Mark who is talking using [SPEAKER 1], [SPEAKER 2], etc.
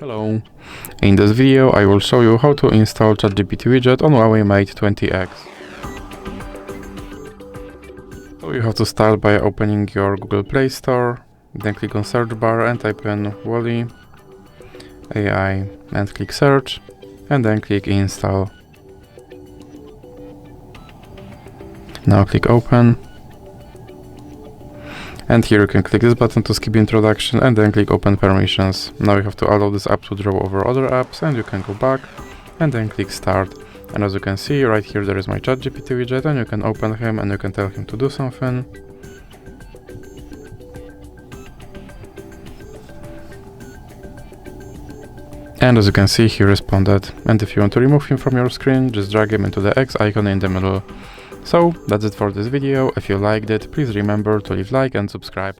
[SPEAKER 1] Hello, in this video I will show you how to install ChatGPT Widget on Huawei Mate 20X. So you have to start by opening your Google Play Store, then click on search bar and type in Wally AI and click search and then click install. Now click open. And here you can click this button to skip introduction and then click open permissions. Now you have to allow this app to draw over other apps and you can go back and then click start. And as you can see right here there is my ChatGPT widget and you can open him and you can tell him to do something. And as you can see he responded. And if you want to remove him from your screen, just drag him into the X icon in the middle. So that's it for this video. If you liked it, please remember to leave like and subscribe.